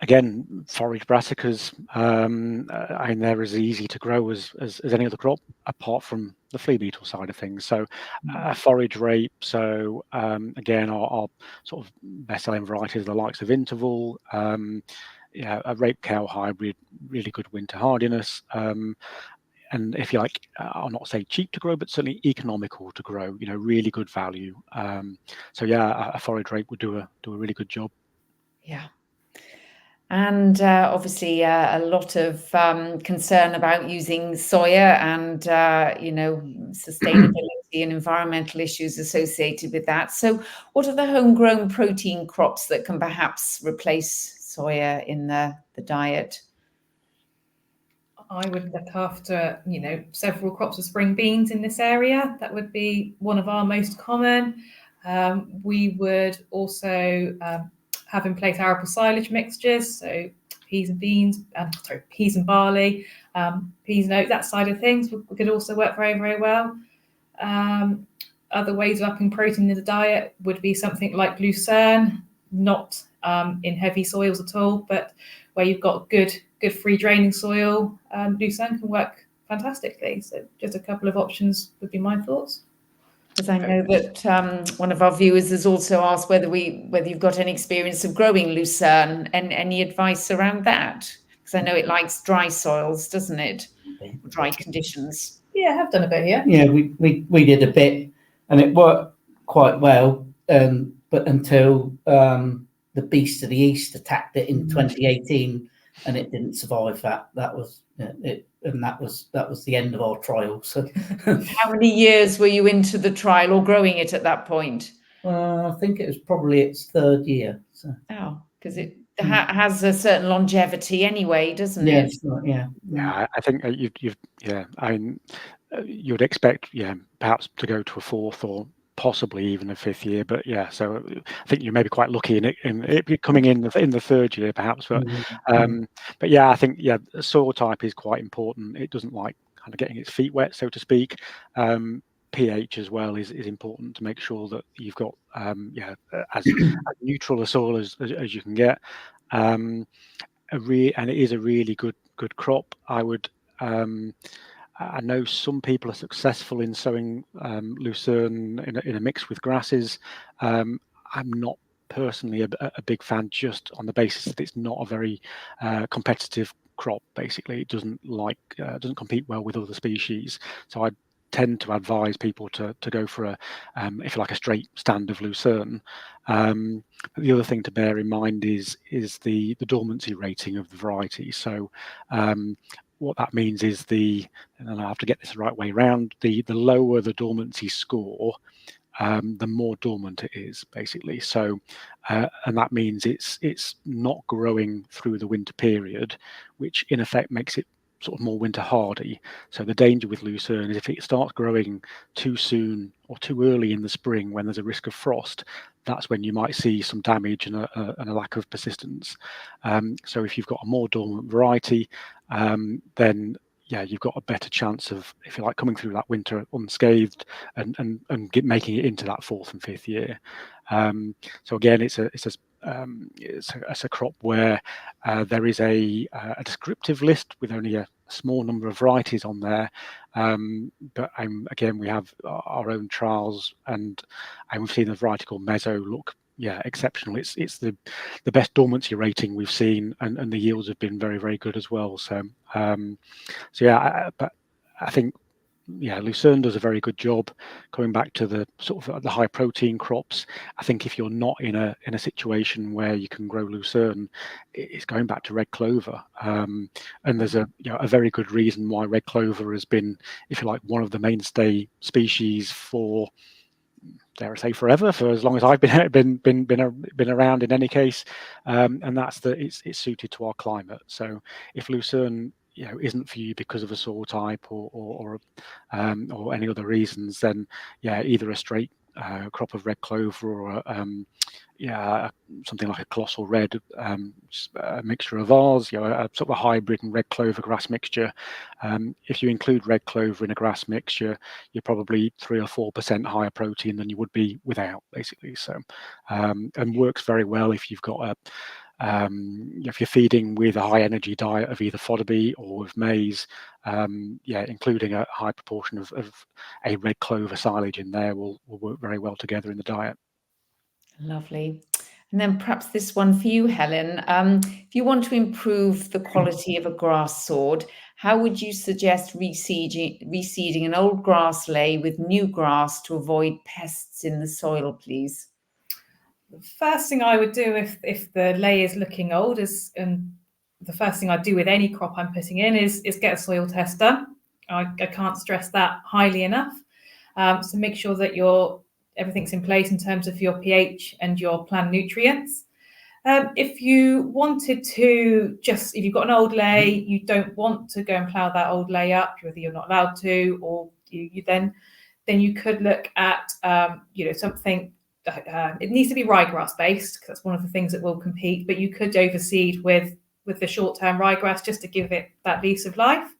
Speaker 2: again, forage brassicas, they're as easy to grow as any other crop, apart from the flea beetle side of things. So forage rape. So again, our sort of best-selling varieties are the likes of Interval, a rape cow hybrid, really good winter hardiness. And if you like, I'll not say cheap to grow, but certainly economical to grow. Really good value. So a forage rape would do a really good job.
Speaker 1: Yeah. And obviously a lot of concern about using soya and, sustainability and environmental issues associated with that. So what are the homegrown protein crops that can perhaps replace soya in the diet?
Speaker 4: I would look after, several crops of spring beans in this area. That would be one of our most common. We would also have in place arable silage mixtures, so peas and barley, peas and oats, that side of things could also work very, very well. Other ways of upping protein in the diet would be something like lucerne, not in heavy soils at all, but where you've got good free draining soil. Lucerne can work fantastically. So just a couple of options would be my thoughts.
Speaker 1: Because I know that one of our viewers has also asked whether you've got any experience of growing lucerne and any advice around that. Because I know it likes dry soils, doesn't it? Dry conditions.
Speaker 4: Yeah, I have done a bit here.
Speaker 3: Yeah, we did a bit, and it worked quite well. But until the beast of the east attacked it in 2018, and it didn't survive that. That was it, and that was the end of our trial. So,
Speaker 1: how many years were you into the trial or growing it at that point?
Speaker 3: I think it was probably its third year. So.
Speaker 1: Oh, because it has a certain longevity anyway, doesn't it?
Speaker 3: Yeah.
Speaker 2: Yeah, I think you'd expect, perhaps to go to a fourth or possibly even a fifth year, but so I think you may be quite lucky in it coming in the third year, perhaps. But but yeah, I think soil type is quite important. It doesn't like kind of getting its feet wet, so to speak. pH as well is important to make sure that you've got as neutral a soil as you can get. And it is a really good crop. I know some people are successful in sowing lucerne in a mix with grasses. I'm not personally a big fan, just on the basis that it's not a very competitive crop. Basically, it doesn't compete well with other species. So I tend to advise people to go for a straight stand of lucerne. The other thing to bear in mind is the dormancy rating of the variety. So what that means is and I have to get this the right way around, the lower the dormancy score, the more dormant it is, basically. So and that means it's not growing through the winter period, which in effect makes it sort of more winter hardy. So the danger with lucerne is if it starts growing too soon or too early in the spring when there's a risk of frost, that's when you might see some damage and a lack of persistence. So if you've got a more dormant variety, then you've got a better chance of, if you like, coming through that winter unscathed and making it into that fourth and fifth year. So again, it's a crop where there is a descriptive list with only a small number of varieties on there, but again, we have our own trials, and we've seen a variety called Mezzo look exceptional. It's the best dormancy rating we've seen, and the yields have been very, very good as well. So but I think lucerne does a very good job. Coming back to the sort of the high protein crops, I think if you're not in a situation where you can grow lucerne, it's going back to red clover. And there's a very good reason why red clover has been, if you like, one of the mainstay species for, dare I say, forever, for as long as I've been around in any case, and that's that it's suited to our climate. So if lucerne isn't for you because of a soil type or any other reasons, then either a straight crop of red clover or something like a colossal red, a mixture of ours, a sort of a hybrid and red clover grass mixture. If you include red clover in a grass mixture, you're probably 3 or 4% higher protein than you would be without, basically. So and works very well if you've got if you're feeding with a high energy diet of either fodder bee or with maize, including a high proportion of a red clover silage in there will work very well together in the diet.
Speaker 1: Lovely. And then perhaps this one for you, Helen. If you want to improve the quality of a grass sward, how would you suggest reseeding an old grass lay with new grass to avoid pests in the soil, please?
Speaker 4: The first thing I would do if the lay is looking old and the first thing I do with any crop I'm putting in is get a soil test done. I can't stress that highly enough. So make sure that everything's in place in terms of your pH and your plant nutrients. If you wanted to if you've got an old lay, you don't want to go and plough that old lay up, whether you're not allowed to, or then you could look at something. It needs to be ryegrass based, because that's one of the things that will compete. But you could overseed with the short-term ryegrass just to give it that lease of life.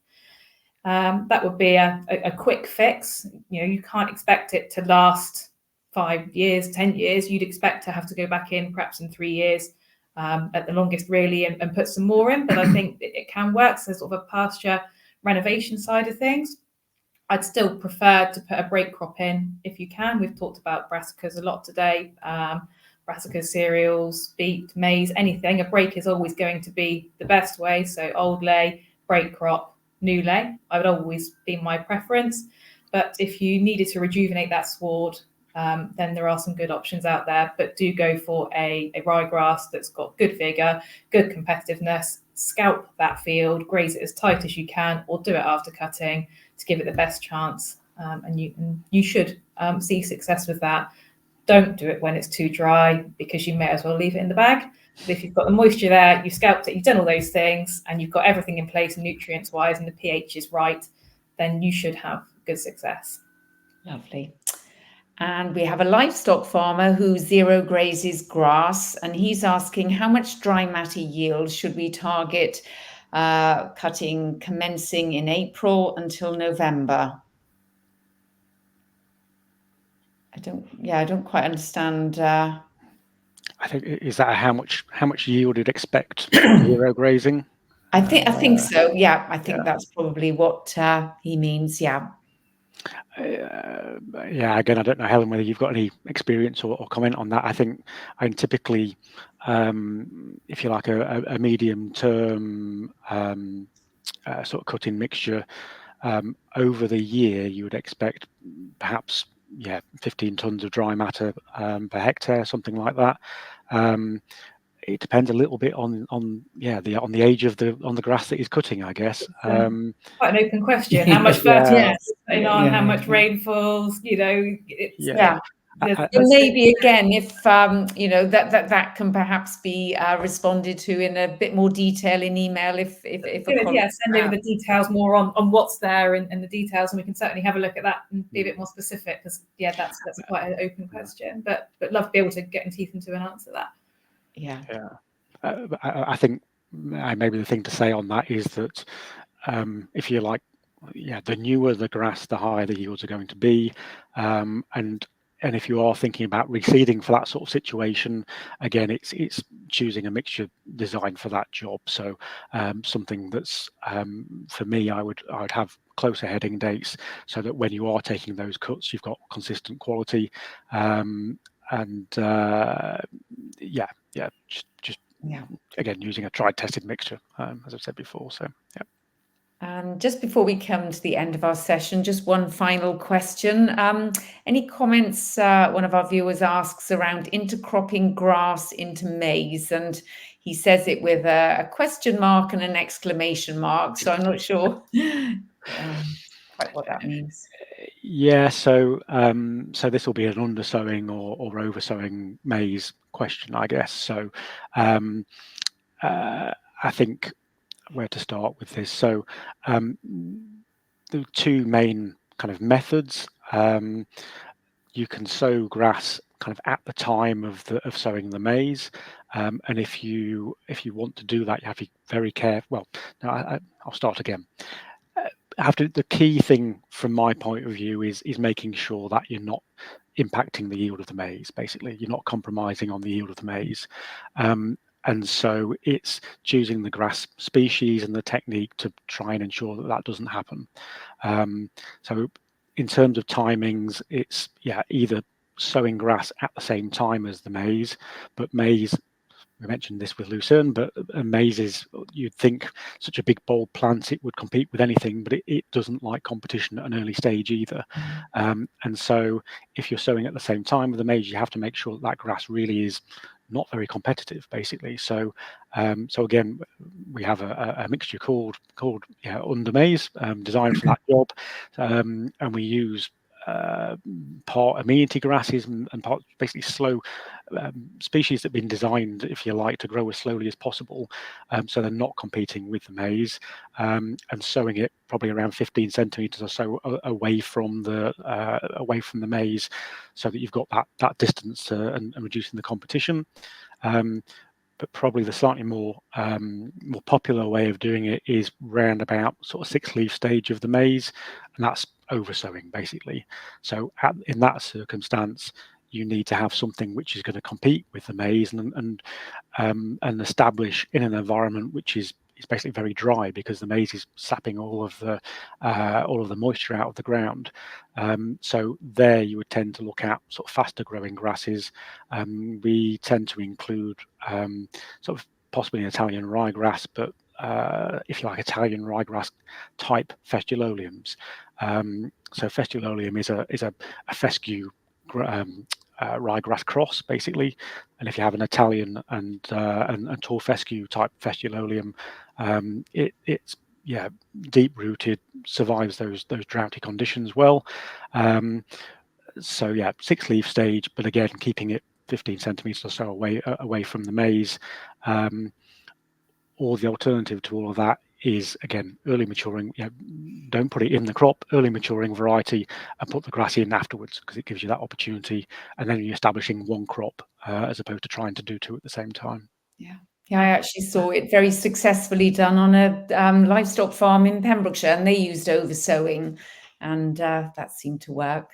Speaker 4: That would be a quick fix. You can't expect it to last 5 years, 10 years. You'd expect to have to go back in perhaps in 3 years at the longest, really, and put some more in. But I think it can work. So sort of a pasture renovation side of things, I'd still prefer to put a break crop in if you can. We've talked about brassicas a lot today. Brassicas, cereals, beet, maize, anything. A break is always going to be the best way. So old lay, break crop, new lay. I would always be my preference. But if you needed to rejuvenate that sward, then there are some good options out there. But do go for a ryegrass that's got good vigour, good competitiveness. Scalp that field, graze it as tight as you can, or do it after cutting to give it the best chance. And you should see success with that. Don't do it when it's too dry, because you may as well leave it in the bag. But if you've got the moisture there, you scalped it, you've done all those things, and you've got everything in place nutrients wise, and the pH is right, then you should have good success.
Speaker 1: Lovely. And we have a livestock farmer who zero grazes grass, and he's asking how much dry matter yield should we target cutting commencing in April until November? I don't quite understand.
Speaker 2: I think, is that how much yield you'd expect zero grazing?
Speaker 1: I think so. Yeah, I think
Speaker 2: yeah.
Speaker 1: that's probably what he means. Yeah.
Speaker 2: Yeah, again, I don't know, Helen, whether you've got any experience or comment on that. I think typically, if you like, a medium term sort of cutting mixture, over the year, you would expect perhaps 15 tons of dry matter per hectare, something like that. It depends a little bit on the age of the grass that he's cutting, I guess.
Speaker 4: Quite an open question. How much fertilizer how much rainfalls?
Speaker 1: And maybe again, if that can perhaps be responded to in a bit more detail in email. Send
Speaker 4: over the details more on what's there and the details, and we can certainly have a look at that and be a bit more specific, because that's quite an open question. But love to be able to get teeth into and answer that.
Speaker 2: I think maybe the thing to say on that is that if you like, the newer the grass, the higher the yields are going to be, and if you are thinking about reseeding for that sort of situation, again, it's choosing a mixture designed for that job. So something that's for me, I would have closer heading dates, so that when you are taking those cuts, you've got consistent quality. Just again, using a tried tested mixture, as I've said before. So
Speaker 1: And just before we come to the end of our session, just one final question. Any comments one of our viewers asks around intercropping grass into maize, and he says it with a question mark and an exclamation mark, so I'm not sure quite what that means.
Speaker 2: Yeah, so this will be an undersowing or oversowing maize question, I guess. So I think where to start with this. So the two main kind of methods. You can sow grass kind of at the time of sowing the maize, and if you want to do that, you have to be very careful. Well, no, I'll start again. The key thing from my point of view is making sure that you're not impacting the yield of the maize. Basically, you're not compromising on the yield of the maize. And so it's choosing the grass species and the technique to try and ensure that doesn't happen. So in terms of timings, it's either sowing grass at the same time as the maize, but maize, we mentioned this with lucerne, but maize is, you'd think, such a big bold plant, it would compete with anything, but it doesn't like competition at an early stage either. And so if you're sowing at the same time with the maize, you have to make sure that grass really is not very competitive, basically. So again, we have a mixture called under maize, designed for that job, and we use part amenity grasses and part basically slow species that have been designed, if you like, to grow as slowly as possible, so they're not competing with the maize, and sowing it probably around 15 centimeters or so away from the maize, so that you've got that distance and reducing the competition. But probably the slightly more popular way of doing it is round about sort of 6-leaf stage of the maize, and that's oversowing basically. So in that circumstance, you need to have something which is going to compete with the maize and establish in an environment which is it's basically very dry because the maize is sapping all of the moisture out of the ground. So there you would tend to look at sort of faster growing grasses. We tend to include sort of possibly an Italian ryegrass, but if you like, Italian ryegrass type festuloliums. So festulolium is a fescue ryegrass cross, basically, and if you have an Italian and tall fescue type festulolium, it's deep rooted, survives those droughty conditions well. So yeah, 6-leaf stage, but again keeping it 15 centimeters or so away from the maize. Or the alternative to all of that is, again, early maturing. Don't put it in the crop, early maturing variety, and put the grass in afterwards, because it gives you that opportunity, and then you're establishing one crop as opposed to trying to do two at the same time.
Speaker 1: Yeah, I actually saw it very successfully done on a livestock farm in Pembrokeshire, and they used oversowing, and that seemed to work.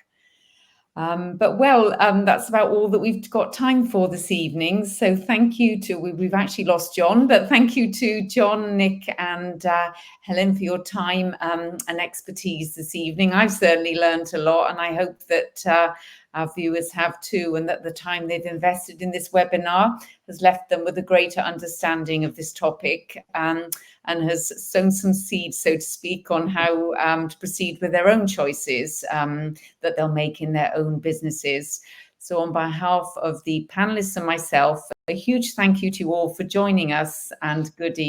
Speaker 1: That's about all that we've got time for this evening. So thank you to, we've actually lost John, but thank you to John, Nick and Helen for your time and expertise this evening. I've certainly learned a lot, and I hope that our viewers have too, and that the time they've invested in this webinar has left them with a greater understanding of this topic and has sown some seeds, so to speak, on how to proceed with their own choices that they'll make in their own businesses. So on behalf of the panelists and myself, a huge thank you to you all for joining us, and good evening.